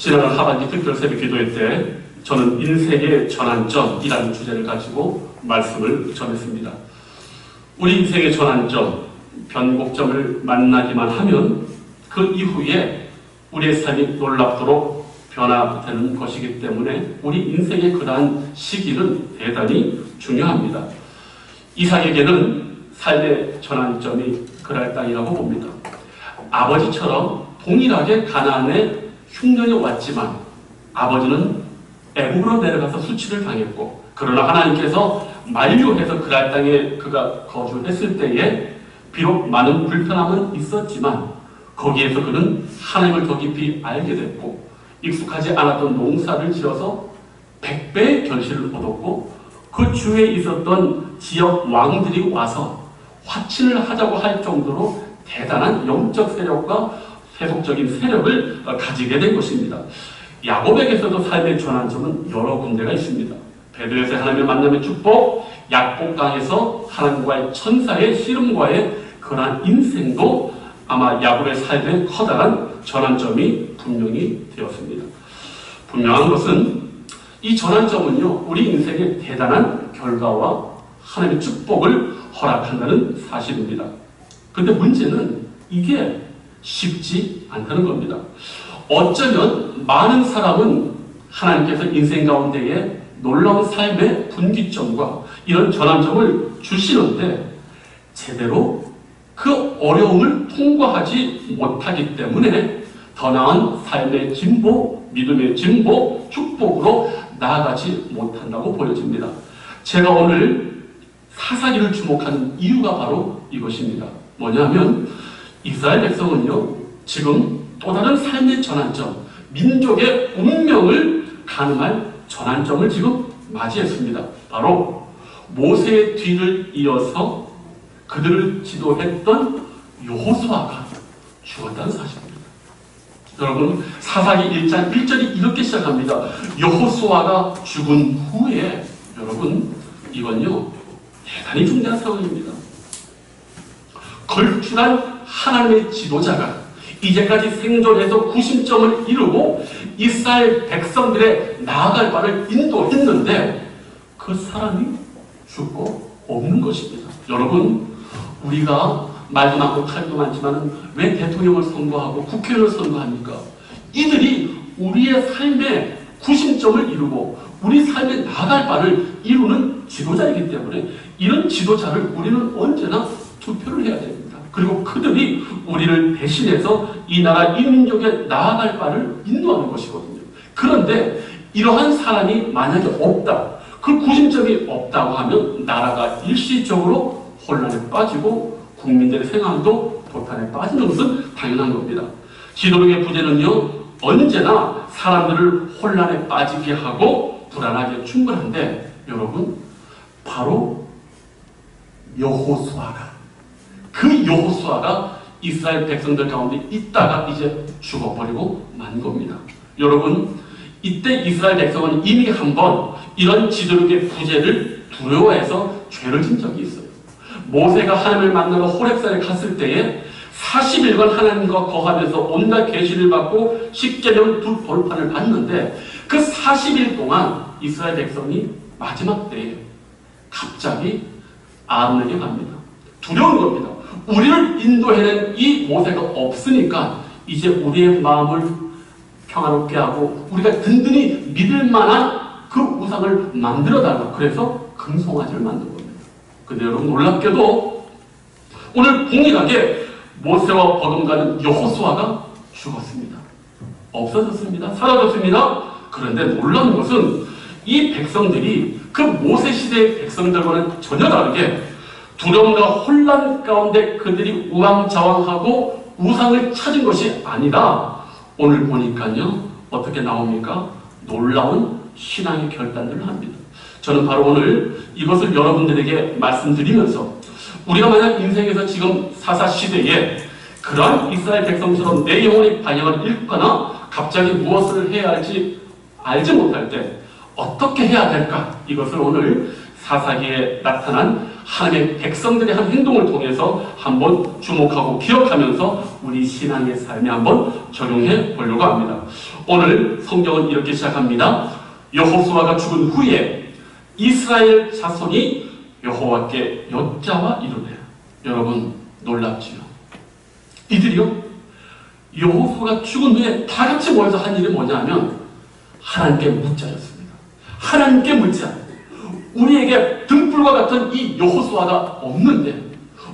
지난달 하반기 특별 새벽 기도회 때 저는 인생의 전환점이라는 주제를 가지고 말씀을 전했습니다. 우리 인생의 전환점, 변곡점을 만나기만 하면 그 이후에 우리의 삶이 놀랍도록 변화되는 것이기 때문에 우리 인생의 그러한 시기는 대단히 중요합니다. 이삭에게는 삶의 전환점이 그랄 땅이라고 봅니다. 아버지처럼 동일하게 가나안에 흉년이 왔지만 아버지는 애국으로 내려가서 수치를 당했고, 그러나 하나님께서 만류해서 그랄 땅에 그가 거주했을 때에 비록 많은 불편함은 있었지만 거기에서 그는 하나님을 더 깊이 알게 됐고, 익숙하지 않았던 농사를 지어서 100배의 결실을 얻었고, 그 주위에 있었던 지역 왕들이 와서 화친을 하자고 할 정도로 대단한 영적 세력과 세속적인 세력을 가지게 된 것입니다. 야곱에게서도 삶의 전환점은 여러 군데가 있습니다. 베들레헴에서 하나님을 만남의 축복, 약복강에서 하나님과의 천사의 씨름과의 그러한 인생도 아마 야곱의 삶에 커다란 전환점이 분명히 되었습니다. 분명한 것은 이 전환점은요, 우리 인생의 대단한 결과와 하나님의 축복을 허락한다는 사실입니다. 그런데 문제는 이게 쉽지 않다는 겁니다. 어쩌면 많은 사람은 하나님께서 인생 가운데에 놀라운 삶의 분기점과 이런 전환점을 주시는데 제대로 그 어려움을 통과하지 못하기 때문에 더 나은 삶의 진보, 믿음의 진보, 축복으로 나아가지 못한다고 보여집니다. 제가 오늘 사사기를 주목하는 이유가 바로 이것입니다. 뭐냐면 이스라엘 백성은요, 지금 또 다른 삶의 전환점, 민족의 운명을 가늠할 전환점을 지금 맞이했습니다. 바로 모세의 뒤를 이어서 그들을 지도했던 여호수아가 죽었다는 사실입니다. 여러분, 사사기 1장 1절이 이렇게 시작합니다. 여호수아가 죽은 후에, 여러분, 이건요 대단히 중대한 상황입니다. 걸출한 하나님의 지도자가 이제까지 생존해서 구심점을 이루고 이스라엘 백성들의 나아갈 바를 인도했는데 그 사람이 죽고 없는 것입니다. 여러분, 우리가 말도 많고 탈도 많지만 왜 대통령을 선거하고 국회의원을 선거합니까? 이들이 우리의 삶의 구심점을 이루고 우리 삶의 나아갈 바를 이루는 지도자이기 때문에 이런 지도자를 우리는 언제나 투표를 해야 됩니다. 그리고 그들이 우리를 대신해서 이 나라 이 민족의 나아갈 바를 인도하는 것이거든요. 그런데 이러한 사람이 만약에 없다, 그 구심점이 없다고 하면 나라가 일시적으로 혼란에 빠지고 국민들의 생활도 도탄에 빠지는 것은 당연한 겁니다. 지도력의 부재는요, 언제나 사람들을 혼란에 빠지게 하고 불안하게 충분한데, 여러분, 바로 여호수아가, 그 여호수아가 이스라엘 백성들 가운데 있다가 이제 죽어버리고 만 겁니다. 여러분, 이때 이스라엘 백성은 이미 한번 이런 지도력의 부재를 두려워해서 죄를 진 적이 있어요. 모세가 하나님을 만나러 호렙산에 갔을 때에 40일간 하나님과 거하면서 온갖 계시를 받고 십계명 두 돌판을 받는데 그 40일 동안 이스라엘 백성이 마지막 때에 갑자기 아론에게 갑니다. 두려운 겁니다. 우리를 인도해낸 이 모세가 없으니까 이제 우리의 마음을 평화롭게 하고 우리가 든든히 믿을 만한 그 우상을 만들어달라. 그래서 금송아지를 만든 겁니다. 근데 여러분, 놀랍게도 오늘 동일하게 모세와 버금가는 여호수아가 죽었습니다. 없어졌습니다. 사라졌습니다. 그런데 놀라운 것은 이 백성들이 그 모세 시대의 백성들과는 전혀 다르게 두려움과 혼란 가운데 그들이 우왕좌왕하고 우상을 찾은 것이 아니라 오늘 보니까요, 어떻게 나옵니까? 놀라운 신앙의 결단들을 합니다. 저는 바로 오늘 이것을 여러분들에게 말씀드리면서 우리가 만약 인생에서 지금 사사시대에 그러한 이스라엘 백성처럼 내 영혼의 방향을 잃거나 갑자기 무엇을 해야 할지 알지 못할 때 어떻게 해야 될까? 이것을 오늘 사사기에 나타난 하나님의 백성들의 한 행동을 통해서 한번 주목하고 기억하면서 우리 신앙의 삶에 한번 적용해 보려고 합니다. 오늘 성경은 이렇게 시작합니다. 여호수아가 죽은 후에 이스라엘 자손이 여호와께 여짜와 이르되. 여러분 놀랍지요? 이들이요 여호수아가 죽은 후에 다 같이 모여서 한 일이 뭐냐면 하나님께 묻자였습니다. 하나님께 묻자. 우리에게 등불과 같은 이 여호수아가 없는데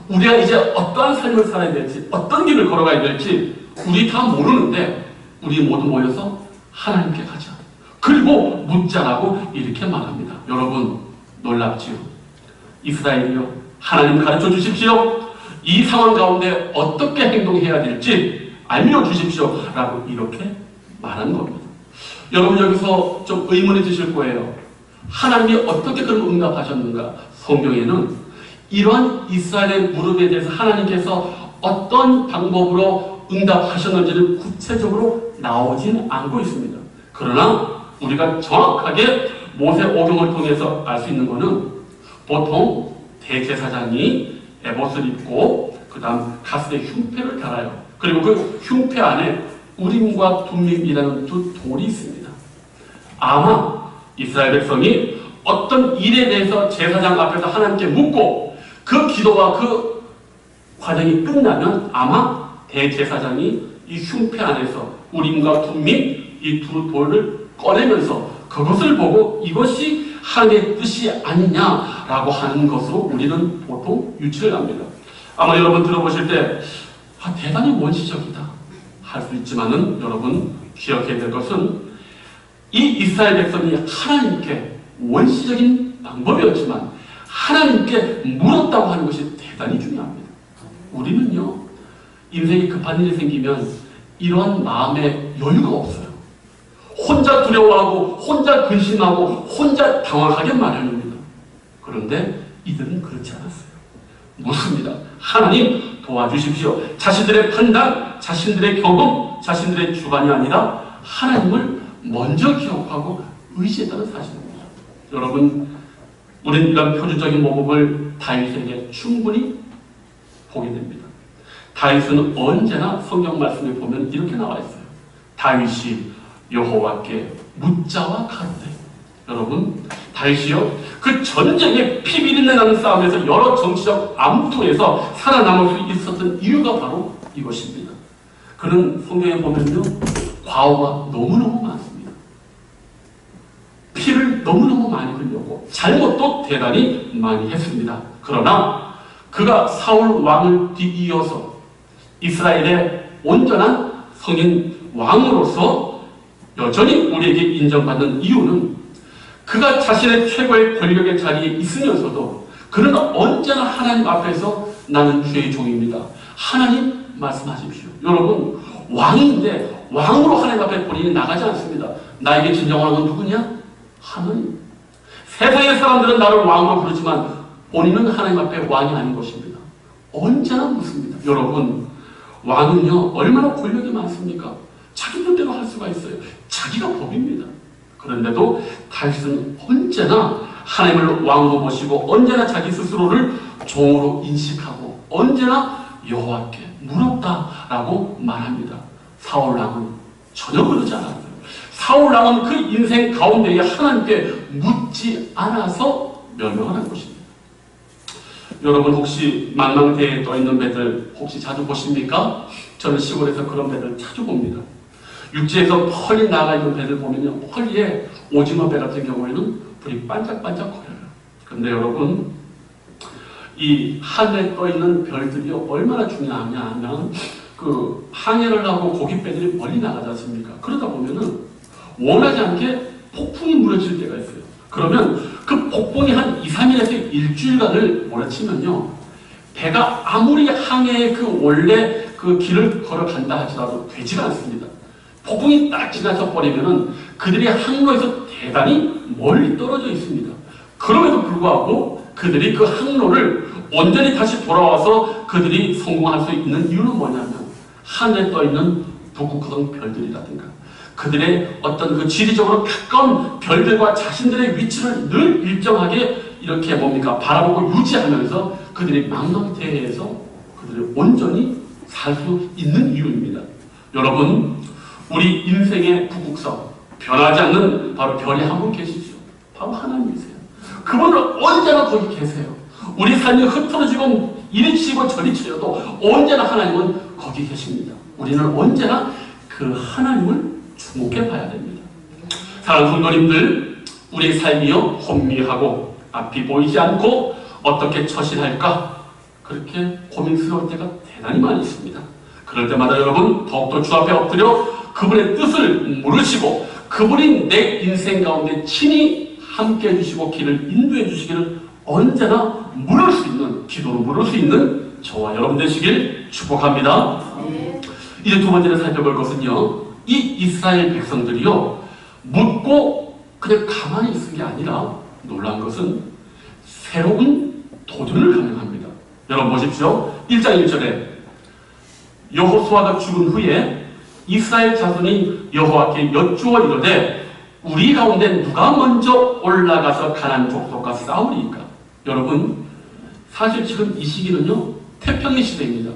우리가 이제 어떠한 삶을 살아야 될지 어떤 길을 걸어가야 될지 우리 다 모르는데 우리 모두 모여서 하나님께 가자. 그리고 묻자라고 이렇게 말합니다. 여러분 놀랍지요? 이스라엘이요 하나님 가르쳐 주십시오. 이 상황 가운데 어떻게 행동해야 될지 알려주십시오 라고 이렇게 말한 겁니다. 여러분 여기서 좀 의문이 드실 거예요. 하나님이 어떻게 그런 응답하셨는가? 성경에는 이러한 이스라엘의 무릎에 대해서 하나님께서 어떤 방법으로 응답하셨는지를 구체적으로 나오진 않고 있습니다. 그러나 우리가 정확하게 모세오경을 통해서 알 수 있는 것은 보통 대제사장이 에봇을 입고 그 다음 가슴에 흉패를 달아요. 그리고 그 흉패 안에 우림과 둠림이라는 두 돌이 있습니다. 아마 이스라엘 백성이 어떤 일에 대해서 제사장 앞에서 하나님께 묻고 그 기도와 그 과정이 끝나면 아마 대제사장이 이 흉패 안에서 우림과 둠림 이 두 돌을 꺼내면서 그것을 보고 이것이 하나님의 뜻이 아니냐라고 하는 것으로 우리는 보통 유추를 합니다. 아마 여러분 들어보실 때 대단히 원시적이다 할 수 있지만은 여러분 기억해야 될 것은 이 이스라엘 백성이 하나님께 원시적인 방법이었지만 하나님께 물었다고 하는 것이 대단히 중요합니다. 우리는요 인생이 급한 일이 생기면 이러한 마음의 여유가 없어요. 혼자 두려워하고 혼자 근심하고 혼자 당황하게 마련입니다. 그런데 이들은 그렇지 않았어요. 묻습니다. 하나님 도와주십시오. 자신들의 판단, 자신들의 경험, 자신들의 주관이 아니라 하나님을 먼저 기억하고 의지했다는 사실입니다. 여러분 우리는 이런 표준적인 모범을 다윗에게 충분히 보게 됩니다. 다윗은 언제나 성경 말씀에 보면 이렇게 나와 있어요. 다윗이 여호와께 묻자와 가로되. 여러분 다윗이요 그 전쟁의 피비린내 나는 싸움에서 여러 정치적 암투에서 살아남을 수 있었던 이유가 바로 이것입니다. 그는 성경에 보면요 과오가 너무너무 많습니다. 피를 너무너무 많이 흘렸고 잘못도 대단히 많이 했습니다. 그러나 그가 사울 왕을 뒤이어서 이스라엘의 온전한 성인 왕으로서 여전히 우리에게 인정받는 이유는 그가 자신의 최고의 권력의 자리에 있으면서도 그는 언제나 하나님 앞에서 나는 주의 종입니다. 하나님 말씀하십시오. 여러분 왕인데 왕으로 하나님 앞에 본인이 나가지 않습니다. 나에게 진정 왕은 누구냐? 하나님. 세상의 사람들은 나를 왕으로 부르지만 본인은 하나님 앞에 왕이 아닌 것입니다. 언제나 묻습니다. 여러분 왕은요 얼마나 권력이 많습니까? 자기 뜻대로 할 수가 있어요. 자기가 법입니다. 그런데도 다윗은 언제나 하나님을 왕으로 모시고 언제나 자기 스스로를 종으로 인식하고 언제나 여호와께 물었다라고 말합니다. 사울왕은 전혀 그러지 않았어요. 사울왕은 그 인생 가운데에 하나님께 묻지 않아서 멸망한 것입니다. 여러분 혹시 망망대해에 떠있는 배들 혹시 자주 보십니까? 저는 시골에서 그런 배들 자주 봅니다. 육지에서 멀리 나가 있는 배들 보면요 멀리에 오징어 배 같은 경우에는 불이 반짝반짝 거려요. 그런데 여러분 이 하늘에 떠있는 별들이 얼마나 중요하냐 하면 그 항해를 하고 고깃배들이 멀리 나가지 않습니까? 그러다 보면은 원하지 않게 폭풍이 무너질 때가 있어요. 그러면 그 폭풍이 한 2, 3일에서 일주일간을 몰아치면요 배가 아무리 항해의 그 원래 그 길을 걸어간다 하더라도 되지가 않습니다. 폭풍이 딱 지나쳐 버리면은 그들이 항로에서 대단히 멀리 떨어져 있습니다. 그럼에도 불구하고 그들이 그 항로를 온전히 다시 돌아와서 그들이 성공할 수 있는 이유는 뭐냐면 하늘에 떠있는 북극성 별들이라든가 그들의 어떤 그 지리적으로 가까운 별들과 자신들의 위치를 늘 일정하게 이렇게 뭡니까? 바라보고 유지하면서 그들이 망망대해에서 그들이 온전히 살 수 있는 이유입니다. 여러분, 우리 인생의 북극성, 변하지 않는 바로 별이 한 분 계시죠. 바로 하나님이세요. 그분은 언제나 거기 계세요. 우리 삶이 흐트러지고 이리 치고 저리 치여도 언제나 하나님은 거기 계십니다. 우리는 언제나 그 하나님을 주목해 봐야 됩니다. 사랑하는 성도님들, 우리 삶이요 혼미하고 앞이 보이지 않고 어떻게 처신할까 그렇게 고민스러울 때가 대단히 많이 있습니다. 그럴 때마다 여러분 더욱더 주 앞에 엎드려 그분의 뜻을 물으시고 그분이 내 인생 가운데 친히 함께 해주시고 길을 인도해 주시기를 언제나 물을 수 있는, 기도로 물을 수 있는 저와 여러분 되시길 축복합니다. 이제 두 번째로 살펴볼 것은요, 이 이스라엘 백성들이요 묻고 그냥 가만히 있은 게 아니라 놀라운 것은 새로운 도전을 감행합니다. 여러분 보십시오. 1장 1절에 여호수아가 죽은 후에 이스라엘 자손이 여호와께 여쭈어 이르되 우리 가운데 누가 먼저 올라가서 가나안 족속과 싸우리이까? 여러분, 사실 지금 이 시기는요 태평의 시대입니다.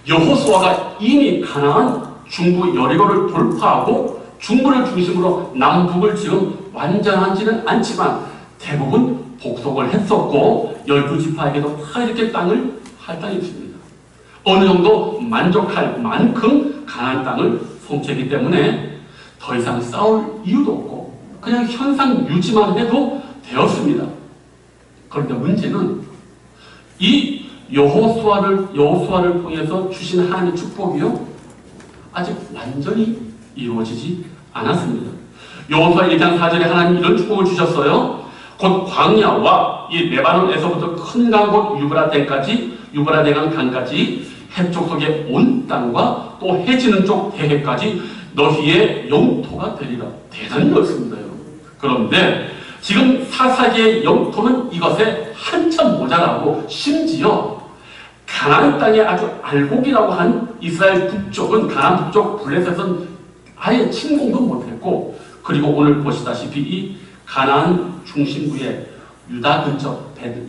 여호수아가 이미 가나안 중부 여리고를 돌파하고 중부를 중심으로 남북을 지금 완전하지는 않지만 대부분 복속을 했었고 12지파에게도 다 이렇게 땅을 할당했습니다. 어느 정도 만족할 만큼 가나안 땅을 송치했기 때문에 더 이상 싸울 이유도 없고 그냥 현상 유지만 해도 되었습니다. 그런데 문제는 이 여호수아를 통해서 주신 하나님의 축복이요 아직 완전히 이루어지지 않았습니다. 여호수아 1장 4절에 하나님 이런 축복을 주셨어요. 곧 광야와 이 레바논에서부터 큰 강 곧 유브라데강 강까지 해쪽 속의 온 땅과 또 해지는 쪽 대해까지 너희의 영토가 되리라. 대단히 넓습니다. 그런데 지금 사사기의 영토는 이것에 한참 모자라고 심지어 가나안 땅에 아주 알곡이라고 한 이스라엘 북쪽은 가나안 북쪽 블레셋은 아예 침공도 못했고 그리고 오늘 보시다시피 이 가나안 중심부의 유다 근처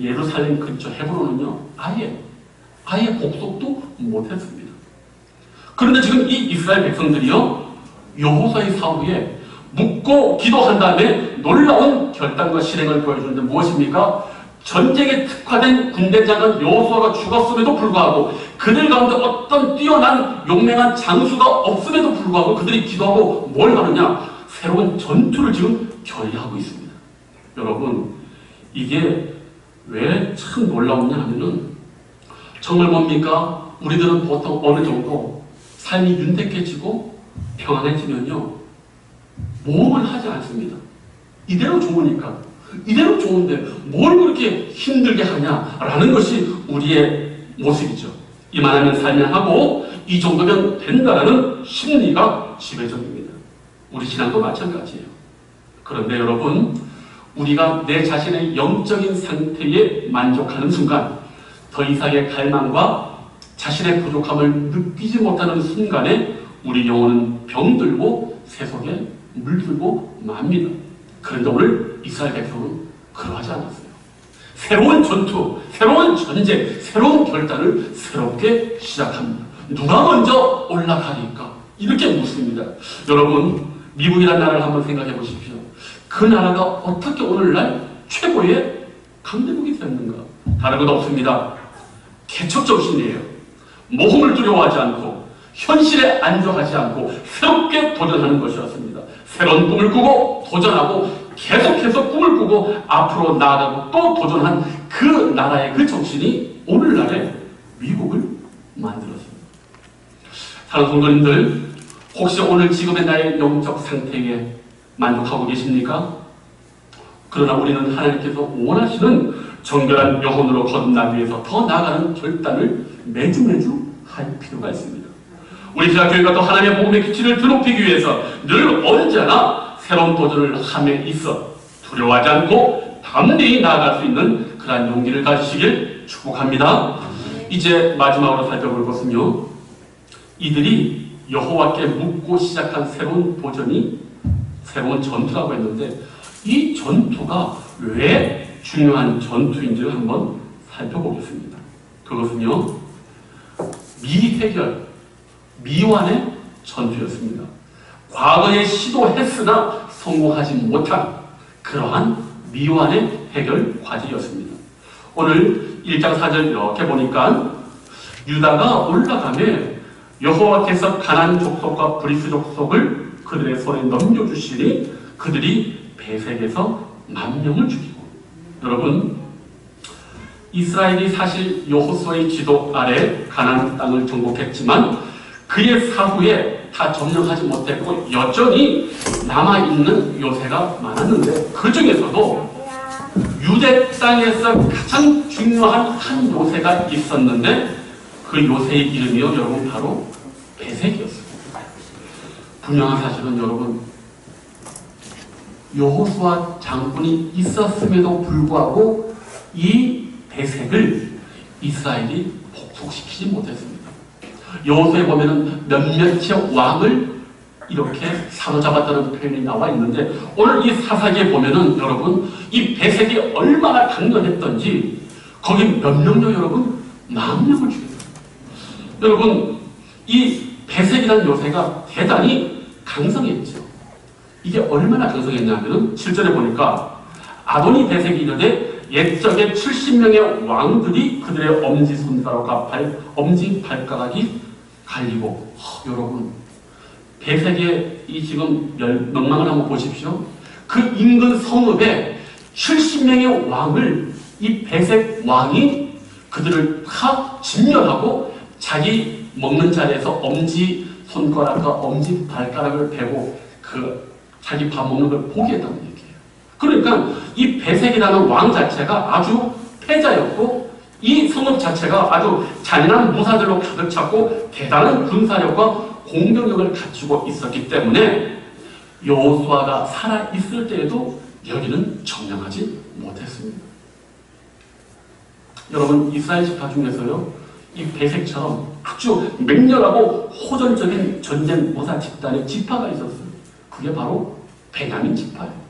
예루살렘 근처 헤브론은요 아예 복속도 못했습니다. 그런데 지금 이 이스라엘 백성들이요 여호수아의 사후에 묻고 기도한 다음에 놀라운 결단과 실행을 보여주는데 무엇입니까? 전쟁에 특화된 군대장은 여호수아가 죽었음에도 불구하고 그들 가운데 어떤 뛰어난 용맹한 장수가 없음에도 불구하고 그들이 기도하고 뭘 하느냐? 새로운 전투를 지금 결의하고 있습니다. 여러분, 이게 왜 참 놀라우냐 하면은 정말 뭡니까? 우리들은 보통 어느 정도 삶이 윤택해지고 평안해지면요 모험을 하지 않습니다. 이대로 좋으니까 이대로 좋은데 뭘 그렇게 힘들게 하냐라는 것이 우리의 모습이죠. 이만하면 살면 하고 이 정도면 된다라는 심리가 지배적입니다. 우리 신앙도 마찬가지예요. 그런데 여러분, 우리가 내 자신의 영적인 상태에 만족하는 순간 더 이상의 갈망과 자신의 부족함을 느끼지 못하는 순간에 우리 영혼은 병들고 세속에 물들고 맙니다. 그런데 오늘 이스라엘 백성은 그러하지 않았어요. 새로운 전투, 새로운 전쟁, 새로운 결단을 새롭게 시작합니다. 누가 먼저 올라가니까? 이렇게 묻습니다. 여러분, 미국이라는 나라를 한번 생각해 보십시오. 그 나라가 어떻게 오늘날 최고의 강대국이 됐는가? 다른 것 없습니다. 개척정신이에요. 모험을 두려워하지 않고 현실에 안주하지 않고 새롭게 도전하는 것이었습니다. 새로운 꿈을 꾸고 도전하고 계속해서 꿈을 꾸고 앞으로 나아가고 또 도전한 그 나라의 그 정신이 오늘날의 미국을 만들었습니다. 사랑하는 성도님들, 혹시 오늘 지금의 나의 영적 상태에 만족하고 계십니까? 그러나 우리는 하나님께서 원하시는 정결한 영혼으로 거듭나기 위해서 더 나아가는 결단을 매주 할 필요가 있습니다. 우리 지하교회가 또 하나님의 복음의 기치를 드높이기 위해서 늘 언제나 새로운 도전을 함에 있어 두려워하지 않고 담대히 나아갈 수 있는 그러한 용기를 가지시길 축복합니다. 이제 마지막으로 살펴볼 것은요, 이들이 여호와께 묻고 시작한 새로운 도전이 새로운 전투라고 했는데 이 전투가 왜 중요한 전투인지를 한번 살펴보겠습니다. 그것은요, 미해결, 미완의 전투였습니다. 과거에 시도했으나 성공하지 못한 그러한 미완의 해결 과제였습니다. 오늘 1장 4절 이렇게 보니까 유다가 올라가며 여호와께서 가나안 족속과 브리스 족속을 그들의 손에 넘겨주시니 그들이 베색에서 10,000명을 죽이고, 여러분, 이스라엘이 사실 여호수아의 지도 아래 가나안 땅을 정복했지만 그의 사후에 다 점령하지 못했고 여전히 남아있는 요새가 많았는데, 그 중에서도 유대 땅에서 가장 중요한 한 요새가 있었는데 그 요새의 이름이요, 여러분, 바로 베색이었습니다. 분명한 사실은 여러분, 여호수아 장군이 있었음에도 불구하고 이 베색을 이스라엘이 복속시키지 못했습니다. 여호수아에 보면은 몇몇의 왕을 이렇게 사로잡았다는 표현이 나와 있는데, 오늘 이 사사기에 보면은 여러분, 이 베색이 얼마나 강력했던지 거기 몇 명요, 여러분? 10,000명을 죽였어요. 여러분, 이 베색이라는 요새가 대단히 강성했죠. 이게 얼마나 강성했냐면은 7절에 보니까 아도니 베색이 이르되 옛적에 70명의 왕들이 그들의 엄지손가락과 엄지발가락이 갈리고, 여러분, 베색의 이 지금 명망을 한번 보십시오. 그 인근 성읍에 70명의 왕을 이 베색 왕이 그들을 다 진멸하고 자기 먹는 자리에서 엄지손가락과 엄지발가락을 베고 그 자기 밥 먹는 걸 포기했다는 얘기예요. 그러니까 이 베색이라는 왕 자체가 아주 패자였고, 이 성읍 자체가 아주 잔인한 무사들로 가득 찼고 대단한 군사력과 공격력을 갖추고 있었기 때문에 여호수아가 살아있을 때에도 여기는 점령하지 못했습니다. 여러분, 이스라엘 지파 중에서요, 이 베색처럼 아주 맹렬하고 호전적인 전쟁 모사 집단의 지파가 있었어요. 그게 바로 베냐민 지파예요.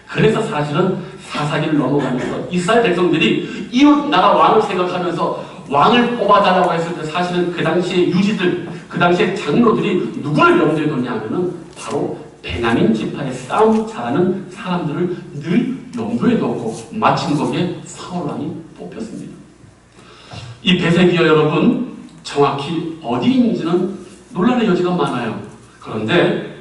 그래서 사실은 사사기를 넘어가면서 이스라엘 백성들이 이웃 나라 왕을 생각하면서 왕을 뽑아달라고 했을 때 사실은 그 당시의 유지들, 그 당시의 장로들이 누구를 염두에 뒀냐 하면은 바로 베냐민 지파의 싸움 잘하는 사람들을 늘 염두에 두고 마침 거기에 사울 왕이 뽑혔습니다. 이 베색이요, 여러분, 정확히 어디 있는지는 논란의 여지가 많아요. 그런데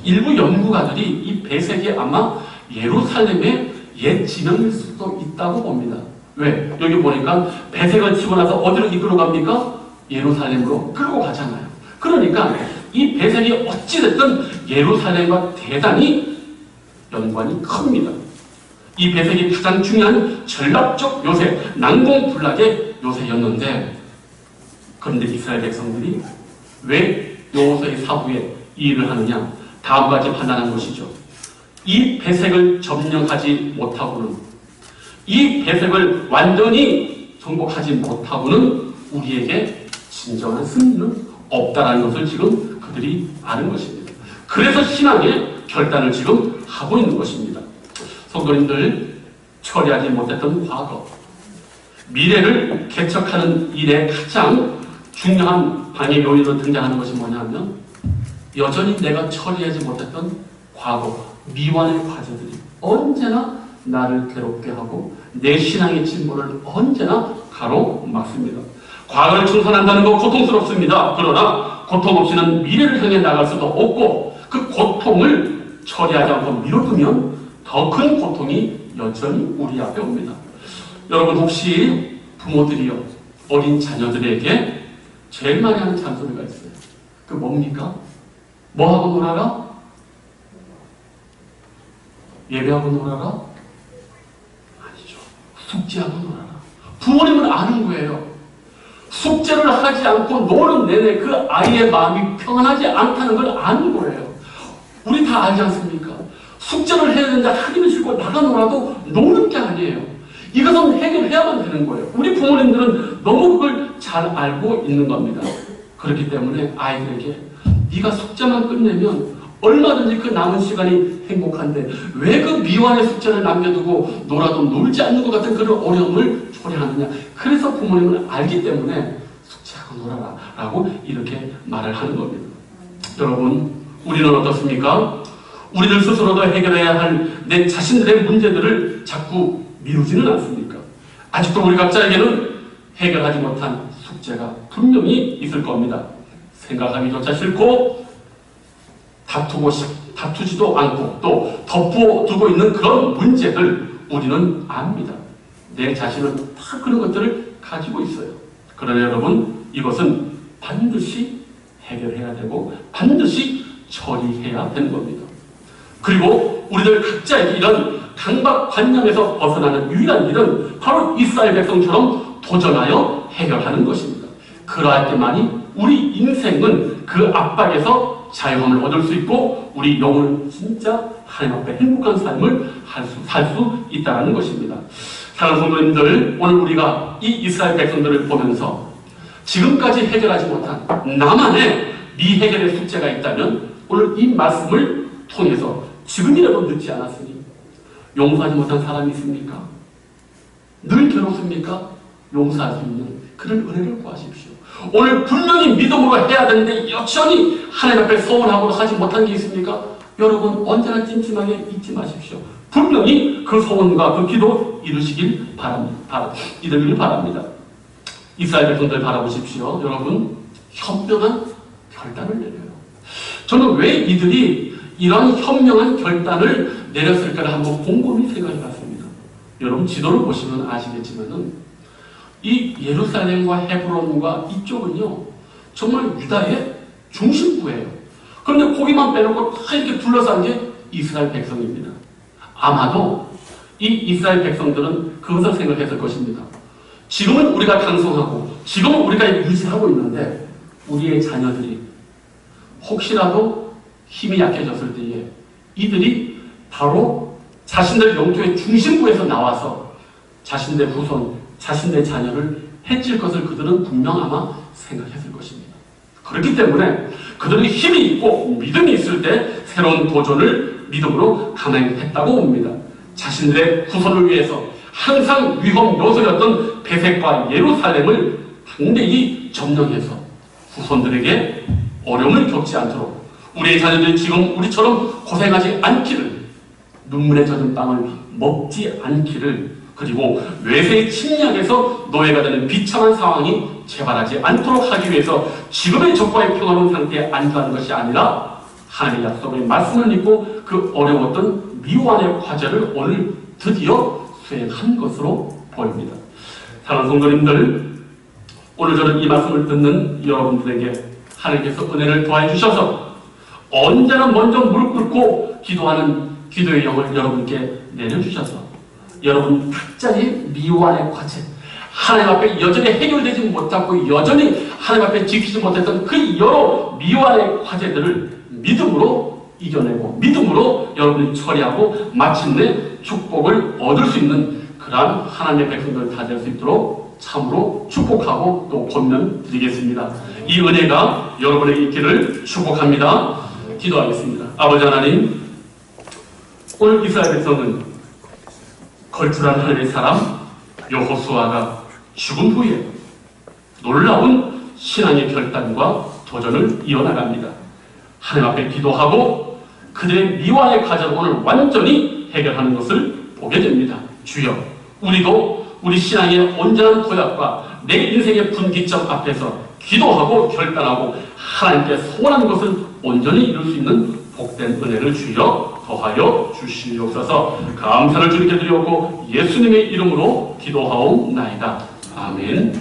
일부 연구가들이 이 베색이 아마 예루살렘의 옛 지명일 수도 있다고 봅니다. 왜? 여기 보니까 베색을 치고 나서 어디로 이끌어 갑니까? 예루살렘으로 끌고 가잖아요. 그러니까 이 베색이 어찌됐든 예루살렘과 대단히 연관이 큽니다. 이 베색이 가장 중요한 전략적 요새, 난공불락의 요새였는데, 그런데 이스라엘 백성들이 왜 여호수아의 사후에 이 일을 하느냐? 다음과 같이 판단한 것이죠. 이 베색을 점령하지 못하고는, 이 베색을 완전히 정복하지 못하고는 우리에게 진정한 승리는 없다라는 것을 지금 그들이 아는 것입니다. 그래서 신앙의 결단을 지금 하고 있는 것입니다. 성도님들, 처리하지 못했던 과거, 미래를 개척하는 일에 가장 중요한 방해 요인으로 등장하는 것이 뭐냐면, 여전히 내가 처리하지 못했던 과거, 미완의 과제들이 언제나 나를 괴롭게 하고 내 신앙의 진보를 언제나 가로막습니다. 과거를 청산한다는 건 고통스럽습니다. 그러나 고통 없이는 미래를 향해 나갈 수도 없고, 그 고통을 처리하지 않고 미뤄두면 더 큰 고통이 여전히 우리 앞에 옵니다. 여러분, 혹시 부모들이요, 어린 자녀들에게 제일 많이 하는 잔소리가 있어요. 그 뭡니까? 뭐하고 놀아라? 예배하고 놀아라? 아니죠. 숙제하고 놀아라. 부모님은 아는 거예요. 숙제를 하지 않고 노는 내내 그 아이의 마음이 평안하지 않다는 걸 아는 거예요. 우리 다 알지 않습니까? 숙제를 해야 되는데 하기는 싫고 나가 놀아도 노는 게 아니에요. 이것은 해결해야만 되는 거예요. 우리 부모님들은 너무 그걸 잘 알고 있는 겁니다. 그렇기 때문에 아이들에게 네가 숙제만 끝내면 얼마든지 그 남은 시간이 행복한데 왜 그 미완의 숙제를 남겨두고 놀아도 놀지 않는 것 같은 그런 어려움을 초래하느냐. 그래서 부모님은 알기 때문에 숙제하고 놀아라 라고 이렇게 말을 하는 겁니다. 여러분, 우리는 어떻습니까? 우리들 스스로도 해결해야 할 내 자신들의 문제들을 자꾸 미루지는 않습니까? 아직도 우리 각자에게는 해결하지 못한 숙제가 분명히 있을 겁니다. 생각하기조차 싫고 다투지도 않고 또 덮어두고 있는 그런 문제들 우리는 압니다. 내 자신은 다 그런 것들을 가지고 있어요. 그러나 여러분, 이것은 반드시 해결해야 되고 반드시 처리해야 되는 겁니다. 그리고 우리들 각자에게 이런 강박관념에서 벗어나는 유일한 길은 바로 이스라엘 백성처럼 도전하여 해결하는 것입니다. 그러할 때만이 우리 인생은 그 압박에서 자유함을 얻을 수 있고 우리 영혼은 진짜 하나님 앞에 행복한 삶을 살 수 있다는 것입니다. 사랑하는 성도님들, 오늘 우리가 이 이스라엘 백성들을 보면서 지금까지 해결하지 못한 나만의 미해결의 숙제가 있다면 오늘 이 말씀을 통해서 지금이라도 늦지 않았으니 용서하지 못한 사람이 있습니까? 늘 괴롭습니까? 용서할 수 있는 그런 은혜를 구하십시오. 오늘 분명히 믿음으로 해야 되는데 여전히 하나님 앞에 서운하고 하지 못한 게 있습니까? 여러분, 언제나 찜찜하게 잊지 마십시오. 분명히 그 소원과 그 기도 이루시길 바랍니다. 이스라엘 백성들 바라보십시오. 여러분, 현명한 결단을 내려요. 저는 왜 이들이 이런 현명한 결단을 내렸을까를 한번 곰곰이 생각해 봤습니다. 여러분, 지도를 보시면 아시겠지만은 이 예루살렘과 헤브론과 이쪽은요, 정말 유다의 중심부예요. 그런데 거기만 빼놓고 다 이렇게 둘러싼 게 이스라엘 백성입니다. 아마도 이 이스라엘 백성들은 그것을 생각했을 것입니다. 지금은 우리가 강성하고 지금은 우리가 유지하고 있는데 우리의 자녀들이 혹시라도 힘이 약해졌을 때에 이들이 바로 자신들 영토의 중심부에서 나와서 자신의 후손, 자신의 자녀를 해칠 것을 그들은 분명 아마 생각했을 것입니다. 그렇기 때문에 그들이 힘이 있고 믿음이 있을 때 새로운 도전을 믿음으로 감행했다고 봅니다. 자신들의 후손을 위해서 항상 위험 요소였던 베색과 예루살렘을 당대히 점령해서 후손들에게 어려움을 겪지 않도록 우리의 자녀들이 지금 우리처럼 고생하지 않기를, 눈물에 젖은 빵을 먹지 않기를, 그리고 외세의 침략에서 노예가 되는 비참한 상황이 재발하지 않도록 하기 위해서 지금의 적과의 평화로운 상태에 안주하는 것이 아니라 하나님의 약속의 말씀을 믿고 그 어려웠던 미완의 과제를 오늘 드디어 수행한 것으로 보입니다. 사랑하는 성도님들, 오늘 저는 이 말씀을 듣는 여러분들에게 하나님께서 은혜를 더해 주셔서 언제나 먼저 무릎 꿇고 기도하는 기도의 영을 여러분께 내려주셔서 여러분 각자의 미완의 과제, 하나님 앞에 여전히 해결되지 못하고 여전히 하나님 앞에 지키지 못했던 그 여러 미완의 과제들을 믿음으로 이겨내고 믿음으로 여러분이 처리하고 마침내 축복을 얻을 수 있는 그러한 하나님의 백성들 다 될 수 있도록 참으로 축복하고 또 권면드리겠습니다. 이 은혜가 여러분에게 있기를 축복합니다. 기도하겠습니다. 아버지 하나님, 오늘 이스라엘 백성은 걸출한 하나님의 사람 여호수아가 죽은 후에 놀라운 신앙의 결단과 도전을 이어나갑니다. 하나님 앞에 기도하고 그들의 미완의 과제를 오늘 완전히 해결하는 것을 보게 됩니다. 주여, 우리도 우리 신앙의 온전한 도약과 내 인생의 분기점 앞에서 기도하고 결단하고 하나님께 소원하는 것을 온전히 이룰 수 있는 복된 은혜를 주여 더하여 주시옵소서. 감사를 주님께 드리옵고 예수님의 이름으로 기도하옵나이다. 아멘.